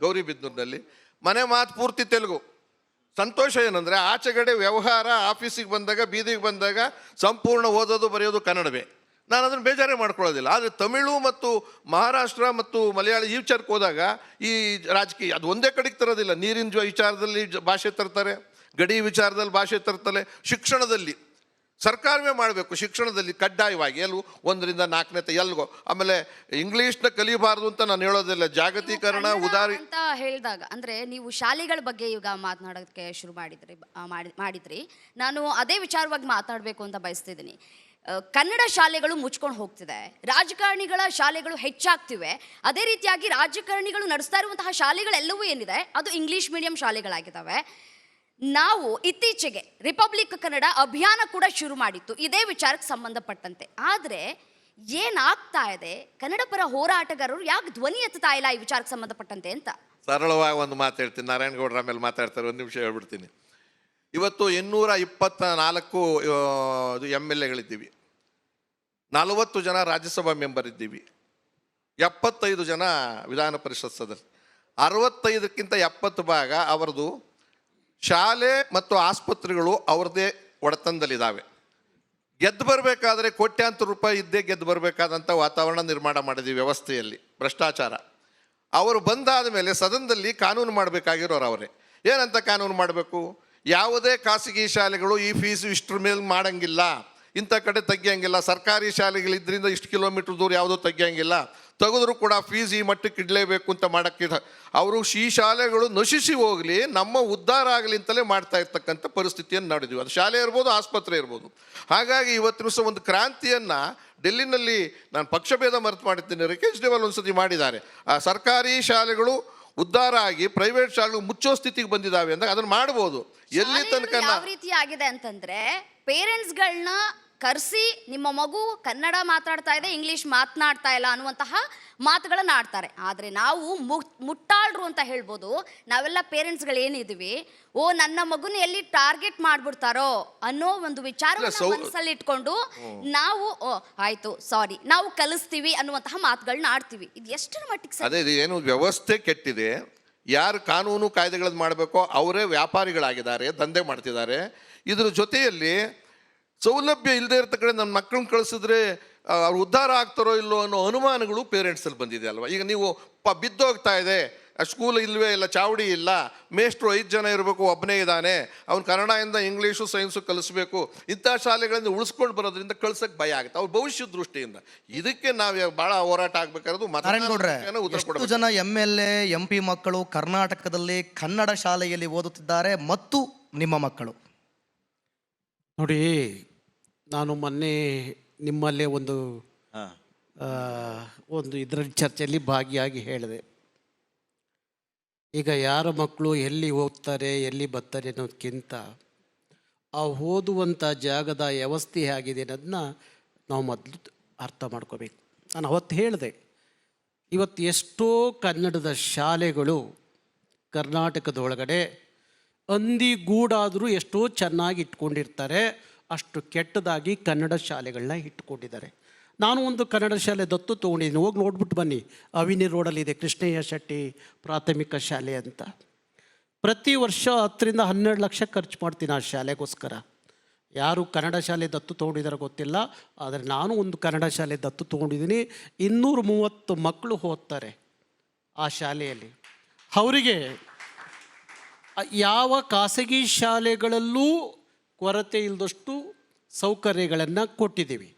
ಗೌರಿಬಿದನೂರಿನಲ್ಲಿ. ಮನೆ ಮಾತು ಪೂರ್ತಿ ತೆಲುಗು. ಸಂತೋಷ ಏನಂದರೆ ಆಚೆಗಡೆ ವ್ಯವಹಾರ ಆಫೀಸಿಗೆ ಬಂದಾಗ, ಬೀದಿಗೆ ಬಂದಾಗ ಸಂಪೂರ್ಣ ಓದೋದು ಬರೆಯೋದು ಕನ್ನಡವೇ. ನಾನು ಅದನ್ನು ಬೇಜಾರೇ ಮಾಡ್ಕೊಳ್ಳೋದಿಲ್ಲ. ಆದರೆ ತಮಿಳು ಮತ್ತು ಮಹಾರಾಷ್ಟ್ರ ಮತ್ತು ಮಲಯಾಳಿ ಈ ವಿಚಾರಕ್ಕೆ ಹೋದಾಗ ಈ ರಾಜಕೀಯ ಅದು ಒಂದೇ ಕಡೆಗೆ ತರೋದಿಲ್ಲ. ನೀರಿನ ವಿಚಾರದಲ್ಲಿ ಭಾಷೆ ತರ್ತಾರೆ, ಗಡಿ ವಿಚಾರದಲ್ಲಿ ಭಾಷೆ ತರ್ತಾರೆ. ಶಿಕ್ಷಣದಲ್ಲಿ ಸರ್ಕಾರವೇ ಮಾಡಬೇಕು, ಶಿಕ್ಷಣದಲ್ಲಿ ಕಡ್ಡಾಯವಾಗಿ ಎಲ್ಲೂ 1ರಿಂದ 4ನೇ ಎಲ್ಗೋ. ಆಮೇಲೆ ಇಂಗ್ಲೀಷ್ನ ಕಲಿಬಾರ್ದು ಅಂತ ನಾನು ಹೇಳೋದಿಲ್ಲ. ಜಾಗತೀಕರಣ ಉದಾರಿ ಅಂತ ಹೇಳಿದಾಗ ಅಂದರೆ ನೀವು ಶಾಲೆಗಳ ಬಗ್ಗೆ ಈಗ ಮಾತನಾಡೋದಕ್ಕೆ ಶುರು ಮಾಡಿದ್ರಿ. ನಾನು ಅದೇ ವಿಚಾರವಾಗಿ ಮಾತಾಡಬೇಕು ಅಂತ ಬಯಸ್ತಿದ್ದೀನಿ. ಕನ್ನಡ ಶಾಲೆಗಳು ಮುಚ್ಕೊಂಡು ಹೋಗ್ತಿದೆ, ರಾಜಕಾರಣಿಗಳ ಶಾಲೆಗಳು ಹೆಚ್ಚಾಗ್ತಿವೆ. ಅದೇ ರೀತಿಯಾಗಿ ರಾಜಕಾರಣಿಗಳು ನಡೆಸ್ತಾ ಇರುವಂತಹ ಶಾಲೆಗಳೆಲ್ಲವೂ ಏನಿದೆ ಅದು ಇಂಗ್ಲೀಷ್ ಮೀಡಿಯಂ ಶಾಲೆಗಳಾಗಿದ್ದಾವೆ. ನಾವು ಇತ್ತೀಚೆಗೆ ರಿಪಬ್ಲಿಕ್ ಕನ್ನಡ ಅಭಿಯಾನ ಕೂಡ ಶುರು ಮಾಡಿತ್ತು ಇದೇ ವಿಚಾರಕ್ಕೆ ಸಂಬಂಧಪಟ್ಟಂತೆ. ಆದರೆ ಏನಾಗ್ತಾ ಇದೆ, ಕನ್ನಡ ಪರ ಹೋರಾಟಗಾರರು ಯಾಕೆ ಧ್ವನಿ ಎತ್ತುತ್ತಾ ಇಲ್ಲ ಈ ವಿಚಾರಕ್ಕೆ ಸಂಬಂಧಪಟ್ಟಂತೆ ಅಂತ? ಸರಳವಾಗಿ ಒಂದು ಮಾತು ಹೇಳ್ತೀನಿ, ನಾರಾಯಣಗೌಡರ ಮೇಲೆ ಮಾತಾಡ್ತಾರೆ, ಒಂದು ನಿಮಿಷ ಹೇಳ್ಬಿಡ್ತೀನಿ. ಇವತ್ತು 224 MLAಗಳಿದ್ದೀವಿ, 40 ಜನ ರಾಜ್ಯಸಭಾ ಮೆಂಬರ್ ಇದ್ದೀವಿ, 75 ಜನ ವಿಧಾನ ಪರಿಷತ್ ಸದಸ್ಯರು. 65ಕ್ಕಿಂತ 70 ಭಾಗ ಅವರದು ಶಾಲೆ ಮತ್ತು ಆಸ್ಪತ್ರೆಗಳು ಅವ್ರದ್ದೇ ಒಡೆತನದಲ್ಲಿದ್ದಾವೆ. ಗೆದ್ದು ಬರಬೇಕಾದ್ರೆ ಕೋಟ್ಯಾಂತರ ರೂಪಾಯಿ ಇದ್ದೇ ಗೆದ್ದು ಬರಬೇಕಾದಂಥ ವಾತಾವರಣ ನಿರ್ಮಾಣ ಮಾಡಿದ್ದೀವಿ ವ್ಯವಸ್ಥೆಯಲ್ಲಿ. ಭ್ರಷ್ಟಾಚಾರ. ಅವರು ಬಂದಾದ ಮೇಲೆ ಸದನದಲ್ಲಿ ಕಾನೂನು ಮಾಡಬೇಕಾಗಿರೋರು ಅವರೇ. ಏನಂತ ಕಾನೂನು ಮಾಡಬೇಕು? ಯಾವುದೇ ಖಾಸಗಿ ಶಾಲೆಗಳು ಈ ಫೀಸು ಇಷ್ಟರ ಮೇಲೆ ಮಾಡಂಗಿಲ್ಲ, ಇಂಥ ಕಡೆ ತೆಗಿಯಂಗಿಲ್ಲ. ಸರ್ಕಾರಿ ಶಾಲೆಗಳಿದ್ರಿಂದ ಇಷ್ಟು ಕಿಲೋಮೀಟ್ರ್ ದೂರ ಯಾವುದೋ ತೆಗಿಯಂಗಿಲ್ಲ, ತೆಗೆದ್ರು ಕೂಡ ಫೀಸ್ ಈ ಮಟ್ಟಕ್ಕೆ ಇಡಲೇಬೇಕು ಅಂತ ಮಾಡೋಕ್ಕೆ ಅವರು ಈ ಶಾಲೆಗಳು ನಶಿಸಿ ಹೋಗಲಿ, ನಮ್ಮ ಉದ್ಧಾರ ಆಗಲಿ ಅಂತಲೇ ಮಾಡ್ತಾ ಇರ್ತಕ್ಕಂಥ ಪರಿಸ್ಥಿತಿಯನ್ನು ನೋಡಿದ್ವಿ. ಅದು ಶಾಲೆ ಇರ್ಬೋದು, ಆಸ್ಪತ್ರೆ ಇರ್ಬೋದು. ಹಾಗಾಗಿ ಇವತ್ತಿನ ದಿವಸ ಒಂದು ಕ್ರಾಂತಿಯನ್ನು ಡೆಲ್ಲಿನಲ್ಲಿ, ನಾನು ಪಕ್ಷಭೇದ ಮರೆತು ಮಾಡಿದ್ದೇನೆ, ಕೇಜ್ರಿವಾಲ್ ಒಂದ್ಸತಿ ಮಾಡಿದ್ದಾರೆ. ಆ ಸರ್ಕಾರಿ ಶಾಲೆಗಳು ಉದ್ಧಾರ ಆಗಿ ಪ್ರೈವೇಟ್ ಶಾಲೆಗಳು ಮುಚ್ಚೋ ಸ್ಥಿತಿಗೆ ಬಂದಿದ್ದಾವೆ ಅಂದಾಗ ಅದನ್ನು ಮಾಡ್ಬೋದು. ಎಲ್ಲಿ ತನಕ ಯಾವ ರೀತಿ ಆಗಿದೆ ಅಂತಂದ್ರೆ ಪೇರೆಂಟ್ಸ್ಗಳನ್ನ ಕರೆಸಿ ನಿಮ್ಮ ಮಗು ಕನ್ನಡ ಮಾತಾಡ್ತಾ ಇದೆ, ಇಂಗ್ಲಿಷ್ ಮಾತನಾಡ್ತಾ ಇಲ್ಲ ಅನ್ನುವಂತಹ ಮಾತುಗಳನ್ನ ಆಡ್ತಾರೆ. ಆದರೆ ನಾವು ಮುಟ್ಟಾಳ್ರು ಅಂತ ಹೇಳ್ಬೋದು. ನಾವೆಲ್ಲ ಪೇರೆಂಟ್ಸ್ಗಳು ಏನಿದ್ದೀವಿ, ಓ ನನ್ನ ಮಗುನ ಎಲ್ಲಿ ಟಾರ್ಗೆಟ್ ಮಾಡ್ಬಿಡ್ತಾರೋ ಅನ್ನೋ ಒಂದು ವಿಚಾರವನ್ನು ಮನಸ್ಸಲ್ಲಿ ಇಟ್ಕೊಂಡು ನಾವು ಆಯ್ತು ಸಾರಿ ನಾವು ಕಲಿಸ್ತೀವಿ ಅನ್ನುವಂತಹ ಮಾತುಗಳನ್ನ ಆಡ್ತೀವಿ. ಇದು ಎಷ್ಟರ ಮಟ್ಟಿಗೆ ಅದೇ ಇದು ಏನು ವ್ಯವಸ್ಥೆ ಕೆಟ್ಟಿದೆ. ಯಾರು ಕಾನೂನು ಕಾಯ್ದೆಗಳನ್ನು ಮಾಡಬೇಕೋ ಅವರೇ ವ್ಯಾಪಾರಿಗಳಾಗಿದ್ದಾರೆ, ದಂಧೆ ಮಾಡ್ತಿದ್ದಾರೆ. ಇದ್ರ ಜೊತೆಯಲ್ಲಿ ಸೌಲಭ್ಯ ಇಲ್ಲದೆ ಇರ್ತಕ್ಕಂಥ ನಮ್ಮ ಮಕ್ಕಳನ್ನ ಕಳಿಸಿದ್ರೆ ಅವ್ರು ಉದ್ಧಾರ ಆಗ್ತಾರೋ ಇಲ್ಲೋ ಅನ್ನೋ ಅನುಮಾನಗಳು ಪೇರೆಂಟ್ಸಲ್ಲಿ ಬಂದಿದೆ ಅಲ್ವಾ. ಈಗ ನೀವು ಬಿದ್ದೋಗ್ತಾ ಇದೆ, ಸ್ಕೂಲ್ ಇಲ್ಲವೇ ಇಲ್ಲ, ಚಾವಡಿ ಇಲ್ಲ, ಮೇಷ್ಟ್ರು 5 ಜನ ಇರಬೇಕು, ಒಬ್ಬನೇ ಇದ್ದಾನೆ, ಅವ್ನು ಕನ್ನಡದಿಂದ ಇಂಗ್ಲೀಷು ಸೈನ್ಸು ಕಲಿಸ್ಬೇಕು, ಇಂಥ ಶಾಲೆಗಳಿಂದ ಉಳಿಸ್ಕೊಂಡು ಬರೋದ್ರಿಂದ ಕಳ್ಸಕ್ಕೆ ಭಯ ಆಗುತ್ತೆ ಅವ್ರ ಭವಿಷ್ಯದ ದೃಷ್ಟಿಯಿಂದ. ಇದಕ್ಕೆ ನಾವು ಭಾಳ ಹೋರಾಟ ಆಗ್ಬೇಕಾದ್ರು ಉತ್ತರ ಎಷ್ಟು ಜನ MLA MP ಮಕ್ಕಳು ಕರ್ನಾಟಕದಲ್ಲಿ ಕನ್ನಡ ಶಾಲೆಯಲ್ಲಿ ಓದುತ್ತಿದ್ದಾರೆ ಮತ್ತು ನಿಮ್ಮ ಮಕ್ಕಳು? ನೋಡಿ, ನಾನು ಮೊನ್ನೆ ನಿಮ್ಮಲ್ಲೇ ಒಂದು ಇದರಲ್ಲಿ ಚರ್ಚೆಯಲ್ಲಿ ಭಾಗಿಯಾಗಿ ಹೇಳಿದೆ. ಈಗ ಯಾರ ಮಕ್ಕಳು ಎಲ್ಲಿ ಹೋಗ್ತಾರೆ ಎಲ್ಲಿ ಬರ್ತಾರೆ ಅನ್ನೋದಕ್ಕಿಂತ ಆ ಓದುವಂಥ ಜಾಗದ ವ್ಯವಸ್ಥೆ ಹೇಗಿದೆ ಅನ್ನೋದನ್ನ ನಾವು ಮೊದಲು ಅರ್ಥ ಮಾಡ್ಕೋಬೇಕು. ನಾನು ಅವತ್ತು ಹೇಳಿದೆ, ಇವತ್ತು ಎಷ್ಟೋ ಕನ್ನಡದ ಶಾಲೆಗಳು ಕರ್ನಾಟಕದೊಳಗಡೆ ಹಂದಿಗೂಡಾದರೂ ಎಷ್ಟೋ ಚೆನ್ನಾಗಿ ಇಟ್ಕೊಂಡಿರ್ತಾರೆ, ಅಷ್ಟು ಕೆಟ್ಟದಾಗಿ ಕನ್ನಡ ಶಾಲೆಗಳನ್ನ ಇಟ್ಕೊಂಡಿದ್ದಾರೆ. ನಾನು ಒಂದು ಕನ್ನಡ ಶಾಲೆ ದತ್ತು ತೊಗೊಂಡಿದ್ದೀನಿ, ಹೋಗಿ ನೋಡ್ಬಿಟ್ಟು ಬನ್ನಿ. ಅವಿನಿ ರೋಡಲ್ಲಿದೆ ಕೃಷ್ಣಯ್ಯ ಶೆಟ್ಟಿ ಪ್ರಾಥಮಿಕ ಶಾಲೆ ಅಂತ. ಪ್ರತಿ ವರ್ಷ 10 ರಿಂದ 12 ಲಕ್ಷ ಖರ್ಚು ಮಾಡ್ತೀನಿ ಆ ಶಾಲೆಗೋಸ್ಕರ. ಯಾರು ಕನ್ನಡ ಶಾಲೆ ದತ್ತು ತೊಗೊಂಡಿದ್ದಾರೆ ಗೊತ್ತಿಲ್ಲ, ಆದರೆ ನಾನು ಒಂದು ಕನ್ನಡ ಶಾಲೆ ದತ್ತು ತೊಗೊಂಡಿದ್ದೀನಿ. 230 ಮಕ್ಕಳು ಓದ್ತಾರೆ ಆ ಶಾಲೆಯಲ್ಲಿ. ಅವರಿಗೆ ಯಾವ ಖಾಸಗಿ ಶಾಲೆಗಳಲ್ಲೂ ಕೊರತೆ ಇಲ್ಲದಷ್ಟು ಸೌಕರ್ಯಗಳನ್ನು ಕೊಟ್ಟಿದ್ದೀವಿ.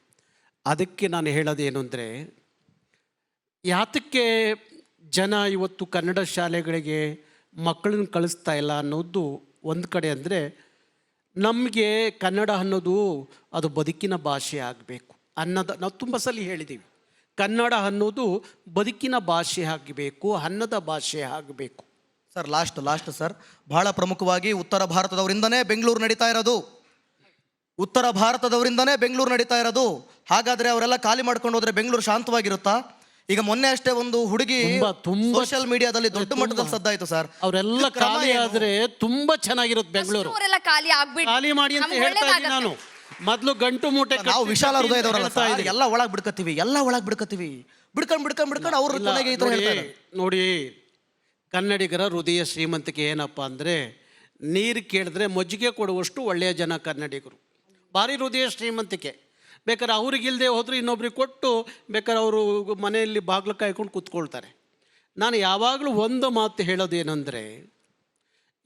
ಅದಕ್ಕೆ ನಾನು ಹೇಳೋದೇನು ಅಂದರೆ, ಯಾತಕ್ಕೆ ಜನ ಇವತ್ತು ಕನ್ನಡ ಶಾಲೆಗಳಿಗೆ ಮಕ್ಕಳನ್ನ ಕಳಿಸ್ತಾ ಇಲ್ಲ ಅನ್ನೋದು ಒಂದು ಕಡೆ. ಅಂದರೆ ನಮಗೆ ಕನ್ನಡ ಅನ್ನೋದು ಅದು ಬದುಕಿನ ಭಾಷೆ ಆಗಬೇಕು ಅನ್ನೋದು ನಾವು ತುಂಬ ಸಲ ಹೇಳಿದ್ದೀವಿ. ಕನ್ನಡ ಅನ್ನೋದು ಬದುಕಿನ ಭಾಷೆ ಆಗಬೇಕು, ಅನ್ನದ ಭಾಷೆ ಆಗಬೇಕು. ಸರ್ ಲಾಸ್ಟ್ ಸರ್, ಬಹಳ ಪ್ರಮುಖವಾಗಿ ಉತ್ತರ ಭಾರತದವರಿಂದನೇ ಬೆಂಗಳೂರು ನಡೀತಾ ಇರೋದು. ಉತ್ತರ ಭಾರತದವರಿಂದನೇ ಬೆಂಗಳೂರು ನಡೀತಾ ಇರೋದು. ಹಾಗಾದ್ರೆ ಅವರೆಲ್ಲ ಖಾಲಿ ಮಾಡ್ಕೊಂಡು ಹೋದ್ರೆ ಬೆಂಗಳೂರು ಶಾಂತವಾಗಿರುತ್ತಾ? ಈಗ ಮೊನ್ನೆ ಅಷ್ಟೇ ಒಂದು ಹುಡುಗಿ ಸೋಷಿಯಲ್ ಮೀಡಿಯಾದಲ್ಲಿ ದೊಡ್ಡ ಮಟ್ಟದಲ್ಲಿ ಸದ್ದಾಯ್ತು ಸರ್. ಅವರೆಲ್ಲ ಖಾಲಿ ಆದ್ರೆ ತುಂಬಾ ಚೆನ್ನಾಗಿರುತ್ತೆ ಬೆಂಗಳೂರು. ಖಾಲಿ ಮಾಡಿ ಅಂತ ಹೇಳ್ತಾ ಇದ್ದೀನಿ ನಾನು. ಮೊದಲು ಗಂಟು ಮೂಟೆ ನಾವು ವಿಶಾಲ ಹೃದಯದವರಲ್ಲ, ಎಲ್ಲ ಒಳಗ್ ಬಿಡ್ಕತ್ತೀವಿ ಬಿಡ್ಕೊಂಡು ಅವ್ರ ಕೊನೆಗೆ ಈ ತರ ಹೇಳ್ತಾರೆ. ನೋಡಿ, ಕನ್ನಡಿಗರ ಹೃದಯ ಶ್ರೀಮಂತಿಕೆ ಏನಪ್ಪ ಅಂದರೆ, ನೀರು ಕೇಳಿದ್ರೆ ಮಜ್ಜಿಗೆ ಕೊಡುವಷ್ಟು ಒಳ್ಳೆಯ ಜನ ಕನ್ನಡಿಗರು. ಭಾರಿ ಹೃದಯ ಶ್ರೀಮಂತಿಕೆ. ಬೇಕಾದ್ರೆ ಅವ್ರಿಗಿಲ್ಲದೆ ಹೋದ್ರೆ ಇನ್ನೊಬ್ರಿಗೆ ಕೊಟ್ಟು ಬೇಕಾದ್ರೆ ಅವರು ಮನೆಯಲ್ಲಿ ಬಾಗಿಲು ಕಾಯ್ಕೊಂಡು ಕೂತ್ಕೊಳ್ತಾರೆ. ನಾನು ಯಾವಾಗಲೂ ಒಂದು ಮಾತು ಹೇಳೋದೇನೆಂದರೆ,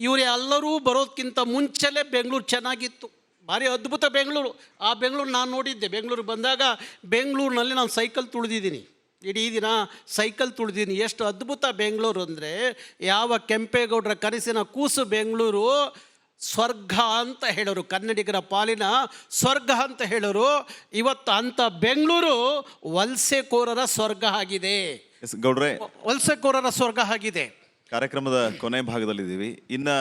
ಇವರು ಎಲ್ಲರೂ ಬರೋದಕ್ಕಿಂತ ಮುಂಚೆಲೇ ಬೆಂಗಳೂರು ಚೆನ್ನಾಗಿತ್ತು. ಭಾರಿ ಅದ್ಭುತ ಬೆಂಗಳೂರು. ಆ ಬೆಂಗಳೂರು ನಾನು ನೋಡಿದ್ದೆ. ಬೆಂಗಳೂರು ಬಂದಾಗ ಬೆಂಗಳೂರಿನಲ್ಲಿ ನಾನು ಸೈಕಲ್ ತುಳಿದಿದ್ದೀನಿ, ಇಡೀ ದಿನ ಸೈಕಲ್ ತುಳಿದೀನಿ. ಎಷ್ಟು ಅದ್ಭುತ ಬೆಂಗಳೂರು ಅಂದರೆ, ಯಾವ ಕೆಂಪೇಗೌಡರ ಕನಸಿನ ಕೂಸು ಬೆಂಗಳೂರು. ಸ್ವರ್ಗ ಅಂತ ಹೇಳೋರು, ಕನ್ನಡಿಗರ ಪಾಲಿನ ಸ್ವರ್ಗ ಅಂತ ಹೇಳೋರು. ಇವತ್ತು ಅಂಥ ಬೆಂಗಳೂರು ವಲಸೆಕೋರರ ಸ್ವರ್ಗ ಆಗಿದೆ. ಗೌಡ್ರೆ, ವಲಸೆಕೋರರ ಸ್ವರ್ಗ ಆಗಿದೆ. ಕಾರ್ಯಕ್ರಮದ ಕೊನೆ ಭಾಗದಲ್ಲಿದ್ದೀವಿ. ಇನ್ನು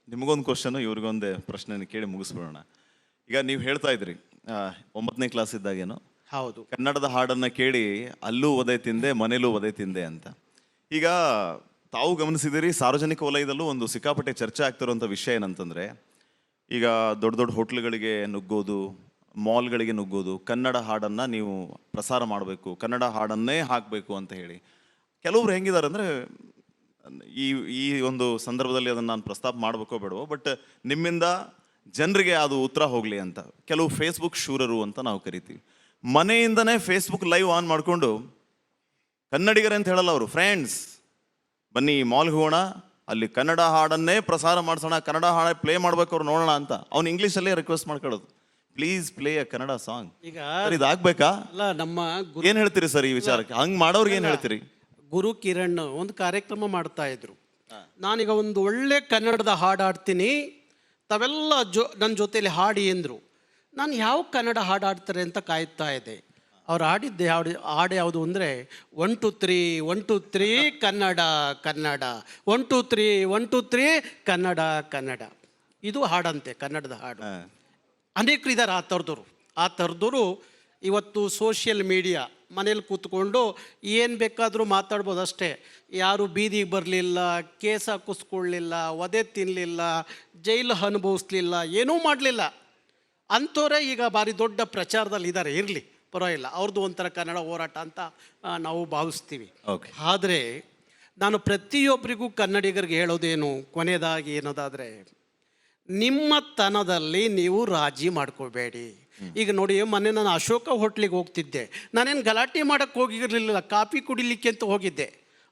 ನಿಮಗೊಂದು ಕ್ವಶನು, ಇವ್ರಿಗೊಂದೇ ಪ್ರಶ್ನೆ ಕೇಳಿ ಮುಗಿಸ್ಬಿಡೋಣ. ಈಗ ನೀವು ಹೇಳ್ತಾ ಇದ್ರಿ 9ನೇ ಕ್ಲಾಸ್ ಇದ್ದಾಗೇನು, ಹೌದು, ಕನ್ನಡದ ಹಾಡನ್ನು ಕೇಳಿ ಅಲ್ಲೂ ಒದೆ ತಿಂದೆ ಮನೇಲೂ ಒದೆ ತಿಂದೆ ಅಂತ. ಈಗ ತಾವು ಗಮನಿಸಿದಿರಿ, ಸಾರ್ವಜನಿಕ ವಲಯದಲ್ಲೂ ಒಂದು ಸಿಕ್ಕಾಪಟ್ಟೆ ಚರ್ಚೆ ಆಗ್ತಿರುವಂಥ ವಿಷಯ ಏನಂತಂದರೆ, ಈಗ ದೊಡ್ಡ ದೊಡ್ಡ ಹೋಟ್ಲುಗಳಿಗೆ ನುಗ್ಗೋದು, ಮಾಲ್ಗಳಿಗೆ ನುಗ್ಗೋದು, ಕನ್ನಡ ಹಾಡನ್ನು ನೀವು ಪ್ರಸಾರ ಮಾಡಬೇಕು, ಕನ್ನಡ ಹಾಡನ್ನೇ ಹಾಕಬೇಕು ಅಂತ ಹೇಳಿ. ಕೆಲವರು ಹೆಂಗಿದ್ದಾರೆ ಅಂದರೆ, ಈ ಒಂದು ಸಂದರ್ಭದಲ್ಲಿ ಅದನ್ನು ನಾನು ಪ್ರಸ್ತಾಪ ಮಾಡಬೇಕೋ ಬೇಡವೋ, ಬಟ್ ನಿಮ್ಮಿಂದ ಜನರಿಗೆ ಅದು ಉತ್ತರ ಹೋಗಲಿ ಅಂತ ಕೆಲವು ಫೇಸ್ಬುಕ್ ಶೂರರು ಅಂತ ನಾವು ಕರಿತೀವಿ. ಮನೆಯಿಂದನೇ ಫೇಸ್ಬುಕ್ ಲೈವ್ ಆನ್ ಮಾಡಿಕೊಂಡು, ಕನ್ನಡಿಗರೇ ಅಂತ ಹೇಳಲ್ಲ ಅವರು, ಫ್ರೆಂಡ್ಸ್ ಬನ್ನಿ ಮಾಲ್ಗೆ ಹೋಗೋಣ, ಅಲ್ಲಿ ಕನ್ನಡ ಹಾಡನ್ನೇ ಪ್ರಸಾರ ಮಾಡಿಸೋಣ, ಕನ್ನಡ ಹಾಡ ಪ್ಲೇ ಮಾಡ್ಬೇಕು ಅವ್ರು ನೋಡೋಣ ಅಂತ ಅವ್ನು ಇಂಗ್ಲೀಷಲ್ಲೇ ರಿಕ್ವೆಸ್ಟ್ ಮಾಡ್ಕೊಳ್ಳೋದು, please play a Kannada song. ಈಗ ಇದಾಗಬೇಕಾ? ಅಲ್ಲ, ನಮ್ಮ ಏನ್ ಹೇಳ್ತೀರಿ ಸರ್ ಈ ವಿಚಾರಕ್ಕೆ? ಹಂಗ್ ಮಾಡೋರ್ಗೆ ಏನ್ ಹೇಳ್ತೀರಿ? ಗುರು ಕಿರಣ್ ಒಂದು ಕಾರ್ಯಕ್ರಮ ಮಾಡ್ತಾ ಇದ್ರು. ನಾನೀಗ ಒಂದು ಒಳ್ಳೆ ಕನ್ನಡದ ಹಾಡು ಹಾಡ್ತೀನಿ, ತಾವೆಲ್ಲ ನನ್ನ ಜೊತೆಲಿ ಹಾಡಿ ಎಂದರು. ನಾನು ಯಾವ ಕನ್ನಡ ಹಾಡು ಹಾಡ್ತಾರೆ ಅಂತ ಕಾಯ್ತಾ ಇದ್ದೆ. ಅವ್ರು ಹಾಡಿದ್ದೆ ಹಾಡು ಯಾವುದು ಅಂದರೆ 1 2 3 1 2 3 ಕನ್ನಡ ಕನ್ನಡ 1 2 3 1 2 3 ಕನ್ನಡ ಕನ್ನಡ. ಇದು ಹಾಡಂತೆ, ಕನ್ನಡದ ಹಾಡು. ಅನೇಕರು ಇದ್ದಾರೆ ಆ ಥರದವರು ಇವತ್ತು ಸೋಷಿಯಲ್ ಮೀಡಿಯಾ ಮನೇಲಿ ಕೂತ್ಕೊಂಡು ಏನು ಬೇಕಾದರೂ ಮಾತಾಡ್ಬೋದು ಅಷ್ಟೇ. ಯಾರು ಬೀದಿಗೆ ಬರಲಿಲ್ಲ, ಕೇಸ್ ಹಾಕಿಸ್ಕೊಳ್ಳಲಿಲ್ಲ, ವಧೆ ತಿನ್ನಲಿಲ್ಲ, ಜೈಲು ಅನುಭವಿಸ್ಲಿಲ್ಲ, ಏನೂ ಮಾಡಲಿಲ್ಲ. ಅಂಥವರೇ ಈಗ ಭಾರಿ ದೊಡ್ಡ ಪ್ರಚಾರದಲ್ಲಿ ಇದ್ದಾರೆ. ಇರಲಿ, ಪರವಾಗಿಲ್ಲ, ಅವ್ರದ್ದು ಒಂಥರ ಕನ್ನಡ ಹೋರಾಟ ಅಂತ ನಾವು ಭಾವಿಸ್ತೀವಿ. ಆದರೆ ನಾನು ಪ್ರತಿಯೊಬ್ಬರಿಗೂ ಕನ್ನಡಿಗರಿಗೆ ಹೇಳೋದೇನು, ಕೊನೆಯದಾಗಿ ಏನೋದಾದರೆ, ನಿಮ್ಮ ತನದಲ್ಲಿ ನೀವು ರಾಜಿ ಮಾಡ್ಕೋಬೇಡಿ. ಈಗ ನೋಡಿ, ಮೊನ್ನೆ ನಾನು ಅಶೋಕ ಹೋಟ್ಲಿಗೆ ಹೋಗ್ತಿದ್ದೆ. ನಾನೇನು ಗಲಾಟೆ ಮಾಡೋಕ್ಕೆ ಹೋಗಿರಲಿಲ್ಲ, ಕಾಫಿ ಕುಡಿಲಿಕ್ಕೆ ಅಂತ ಹೋಗಿದ್ದೆ.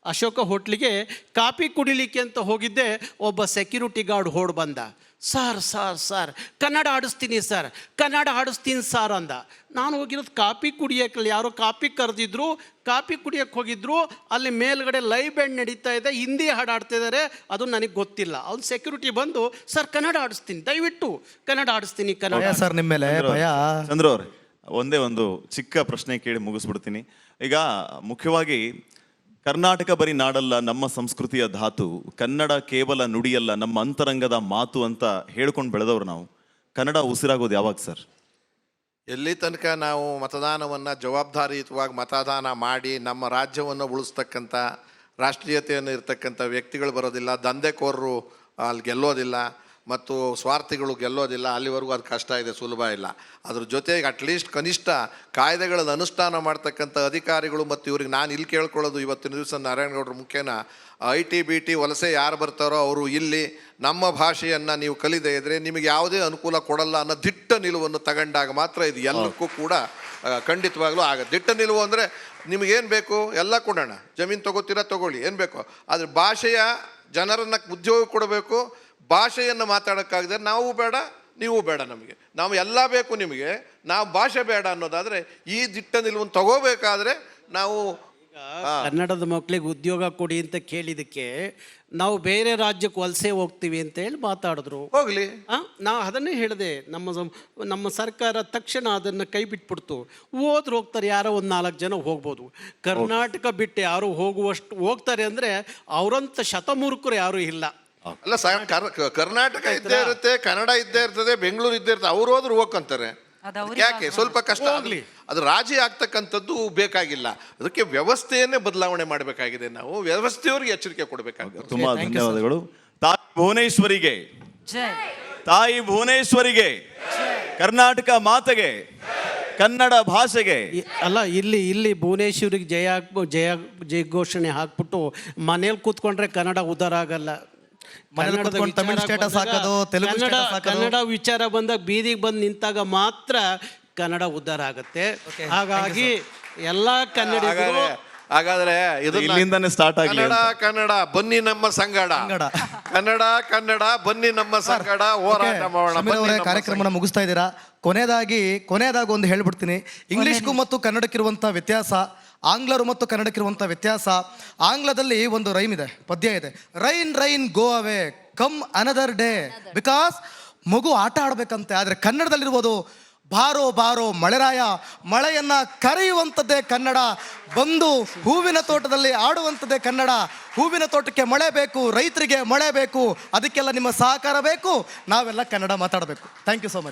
ಅಶೋಕ ಹೋಟ್ಲಿಗೆ ಕಾಫಿ ಕುಡಿಲಿಕ್ಕೆ ಅಂತ ಹೋಗಿದ್ದೆ. ಒಬ್ಬ ಸೆಕ್ಯೂರಿಟಿ ಗಾರ್ಡ್ ಹೊಡ್ ಬಂದ. ಸರ್ ಸರ್ ಸರ್ ಕನ್ನಡ ಆಡಿಸ್ತೀನಿ ಸರ್, ಕನ್ನಡ ಆಡಿಸ್ತೀನಿ ಸರ್ ಅಂದ. ನಾನು ಹೋಗಿರೋದು ಕಾಫಿ ಕುಡಿಯೋಕ್ಕೆ, ಯಾರೋ ಕಾಫಿ ಕರೆದಿದ್ರು, ಕಾಫಿ ಕುಡಿಯೋಕ್ಕೆ ಹೋಗಿದ್ರು. ಅಲ್ಲಿ ಮೇಲ್ಗಡೆ ಲೈವ್ ಬ್ಯಾಂಡ್ ನಡೀತಾ ಇದೆ, ಹಿಂದಿ ಹಾಡಾಡ್ತಾ ಇದ್ದಾರೆ, ಅದು ನನಗೆ ಗೊತ್ತಿಲ್ಲ. ಅವ್ನು ಸೆಕ್ಯೂರಿಟಿ ಬಂದು, ಸರ್ ಕನ್ನಡ ಆಡಿಸ್ತೀನಿ, ದಯವಿಟ್ಟು ಕನ್ನಡ ಆಡಿಸ್ತೀನಿ, ಕನ್ನಡ ಸರ್ ನಿಮ್ಮ ಮೇಲೆ ಭಯ. ಚಂದ್ರು ಅವ್ರೆ, ಒಂದೇ ಒಂದು ಚಿಕ್ಕ ಪ್ರಶ್ನೆ ಕೇಳಿ ಮುಗಿಸ್ಬಿಡ್ತೀನಿ. ಈಗ ಮುಖ್ಯವಾಗಿ ಕರ್ನಾಟಕ ಬರೀ ನಾಡಲ್ಲ, ನಮ್ಮ ಸಂಸ್ಕೃತಿಯ ಧಾತು. ಕನ್ನಡ ಕೇವಲ ನುಡಿಯಲ್ಲ, ನಮ್ಮ ಅಂತರಂಗದ ಮಾತು ಅಂತ ಹೇಳ್ಕೊಂಡು ಬೆಳೆದವ್ರು ನಾವು. ಕನ್ನಡ ಉಸಿರಾಗೋದು ಯಾವಾಗ ಸರ್? ಎಲ್ಲಿ ತನಕ ನಾವು ಮತದಾನವನ್ನು ಜವಾಬ್ದಾರಿಯುತವಾಗಿ ಮತದಾನ ಮಾಡಿ ನಮ್ಮ ರಾಜ್ಯವನ್ನು ಉಳಿಸ್ತಕ್ಕಂಥ ರಾಷ್ಟ್ರೀಯತೆಯನ್ನು ಇರ್ತಕ್ಕಂಥ ವ್ಯಕ್ತಿಗಳು ಬರೋದಿಲ್ಲ, ದಂಧೆಕೋರರು ಅಲ್ಲಿ ಗೆಲ್ಲೋದಿಲ್ಲ ಮತ್ತು ಸ್ವಾರ್ಥಿಗಳು ಗೆಲ್ಲೋದಿಲ್ಲ, ಅಲ್ಲಿವರೆಗೂ ಅದು ಕಷ್ಟ ಇದೆ, ಸುಲಭ ಇಲ್ಲ. ಅದ್ರ ಜೊತೆಗೆ ಅಟ್ಲೀಸ್ಟ್ ಕನಿಷ್ಠ ಕಾಯ್ದೆಗಳನ್ನು ಅನುಷ್ಠಾನ ಮಾಡ್ತಕ್ಕಂಥ ಅಧಿಕಾರಿಗಳು ಮತ್ತು ಇವ್ರಿಗೆ ನಾನು ಇಲ್ಲಿ ಕೇಳ್ಕೊಳ್ಳೋದು, ಇವತ್ತಿನ ದಿವಸ ನಾರಾಯಣಗೌಡರ ಮುಖ್ಯನ IT-BT ವಲಸೆ ಯಾರು ಬರ್ತಾರೋ ಅವರು ಇಲ್ಲಿ ನಮ್ಮ ಭಾಷೆಯನ್ನು ನೀವು ಕಲಿದೇ ಇದ್ದರೆ ನಿಮಗೆ ಯಾವುದೇ ಅನುಕೂಲ ಕೊಡಲ್ಲ ಅನ್ನೋ ದಿಟ್ಟ ನಿಲುವನ್ನು ತಗೊಂಡಾಗ ಮಾತ್ರ ಇದು ಎಲ್ಲಕ್ಕೂ ಕೂಡ ಖಂಡಿತವಾಗ್ಲೂ ಆಗುತ್ತೆ. ದಿಟ್ಟ ನಿಲುವು ಅಂದರೆ ನಿಮಗೇನು ಬೇಕು ಎಲ್ಲ ಕೊಡೋಣ, ಜಮೀನು ತೊಗೋತೀರಾ ತೊಗೊಳ್ಳಿ, ಏನು ಬೇಕೋ, ಆದರೆ ಭಾಷೆಯ ಜನರನ್ನು ಉದ್ಯೋಗ ಕೊಡಬೇಕು. ಭಾಷೆಯನ್ನು ಮಾತಾಡೋಕ್ಕಾಗದೆ ನಾವು ಬೇಡ ನೀವು ಬೇಡ, ನಮಗೆ ನಾವು ಎಲ್ಲ ಬೇಕು ನಿಮಗೆ, ನಾವು ಭಾಷೆ ಬೇಡ ಅನ್ನೋದಾದರೆ ಈ ದಿಟ್ಟ ನಿಲುವನ್ನು ತಗೋಬೇಕಾದ್ರೆ ನಾವು ಕನ್ನಡದ ಮಕ್ಕಳಿಗೆ ಉದ್ಯೋಗ ಕೊಡಿ ಅಂತ ಕೇಳಿದಕ್ಕೆ ನಾವು ಬೇರೆ ರಾಜ್ಯಕ್ಕೆ ವಲಸೆ ಹೋಗ್ತೀವಿ ಅಂತ ಹೇಳಿ ಮಾತಾಡಿದ್ರು. ಹೋಗಲಿ, ನಾವು ಅದನ್ನೇ ಹೇಳಿದೆ, ನಮ್ಮ ಸರ್ಕಾರ ತಕ್ಷಣ ಅದನ್ನು ಕೈ ಬಿಟ್ಬಿಡ್ತು. ಹೋಗ್ತಾರೆ, ಯಾರೋ ಒಂದು 4 ಜನ ಹೋಗ್ಬೋದು. ಕರ್ನಾಟಕ ಬಿಟ್ಟು ಯಾರು ಹೋಗ್ತಾರೆ ಅಂದರೆ ಅವರಂಥ ಶತಮೂರ್ಖರು ಯಾರೂ ಇಲ್ಲ. ಅಲ್ಲ, ಕರ್ನಾಟಕ ಇದ್ದೇ ಇರುತ್ತೆ, ಕನ್ನಡ ಇದ್ದೇ ಇರ್ತದೆ, ಬೆಂಗಳೂರು ಇದ್ದೇ ಇರ್ತದೆ, ಅವ್ರು ಹೋದ್ರು ಹೋಗಂತಾರೆ. ಯಾಕೆ ಸ್ವಲ್ಪ ಕಷ್ಟ ಆಗಲಿ, ಅದು ರಾಜಿ ಆಗ್ತಕ್ಕಂಥದ್ದು ಬೇಕಾಗಿಲ್ಲ. ಅದಕ್ಕೆ ವ್ಯವಸ್ಥೆಯನ್ನೇ ಬದಲಾವಣೆ ಮಾಡಬೇಕಾಗಿದೆ. ನಾವು ವ್ಯವಸ್ಥೆಯವರಿಗೆ ಎಚ್ಚರಿಕೆ ಕೊಡಬೇಕಾಗಿದೆ. ತುಂಬಾ ಧನ್ಯವಾದಗಳು. ತಾಯಿ ಭುವನೇಶ್ವರಿಗೆ, ತಾಯಿ ಭುವನೇಶ್ವರಿಗೆ, ಕರ್ನಾಟಕ ಮಾತೆಗೆ, ಕನ್ನಡ ಭಾಷೆಗೆ. ಅಲ್ಲ, ಇಲ್ಲಿ ಭುವನೇಶ್ವರಿಗೆ ಜಯ ಘೋಷಣೆ ಹಾಕ್ಬಿಟ್ಟು ಮನೇಲಿ ಕೂತ್ಕೊಂಡ್ರೆ ಕನ್ನಡ ಉದ್ಧಾರ ಆಗಲ್ಲ. ಕನ್ನಡ ವಿಚಾರ ಬಂದಾಗ ಬೀದಿಗೆ ಬಂದು ನಿಂತಾಗ ಮಾತ್ರ ಕನ್ನಡ ಉದ್ಧಾರ ಆಗತ್ತೆ. ಹಾಗಾಗಿ ಎಲ್ಲ ಕನ್ನಡಿಗರು ಹಾಗಾದ್ರೆ ಇದು ಇಲ್ಲಿಂದಾನೆ ಸ್ಟಾರ್ಟ್ ಆಗಲಿ. ಕನ್ನಡ ಬನ್ನಿ ನಮ್ಮ ಸಂಗಡ, ಕನ್ನಡ ಬನ್ನಿ ನಮ್ಮ ಸಂಗಡ, ಹೋರಾಟ ಮಾಡೋಣ. ಕಾರ್ಯಕ್ರಮನ ಮುಗಿಸ್ತಾ ಇದ್ದೀರಾ. ಕೊನೆಯದಾಗಿ ಒಂದು ಹೇಳ್ಬಿಡ್ತೀನಿ. ಇಂಗ್ಲಿಷ್ಗೂ ಮತ್ತು ಕನ್ನಡಕ್ಕಿರುವಂಥ ವ್ಯತ್ಯಾಸ, ಆಂಗ್ಲರು ಮತ್ತು ಕನ್ನಡಕ್ಕಿರುವಂಥ ವ್ಯತ್ಯಾಸ. ಆಂಗ್ಲದಲ್ಲಿ ಒಂದು ರೈಮ್ ಇದೆ, ಪದ್ಯ ಇದೆ, rain rain go away come another day, because ಮಗು ಆಟ ಆಡ್ಬೇಕಂತೆ. ಆದರೆ ಕನ್ನಡದಲ್ಲಿರ್ಬೋದು, ಬಾರೋ ಬಾರೋ ಮಳೆರಾಯ, ಮಳೆಯನ್ನ ಕರೆಯುವಂಥದ್ದೇ ಕನ್ನಡ, ಬಂದು ಹೂವಿನ ತೋಟದಲ್ಲಿ ಆಡುವಂಥದ್ದೇ ಕನ್ನಡ. ಹೂವಿನ ತೋಟಕ್ಕೆ ಮಳೆ ಬೇಕು, ರೈತರಿಗೆ ಮಳೆ ಬೇಕು, ಅದಕ್ಕೆಲ್ಲ ನಿಮ್ಮ ಸಹಕಾರ ಬೇಕು, ನಾವೆಲ್ಲ ಕನ್ನಡ ಮಾತಾಡಬೇಕು. Thank you so much.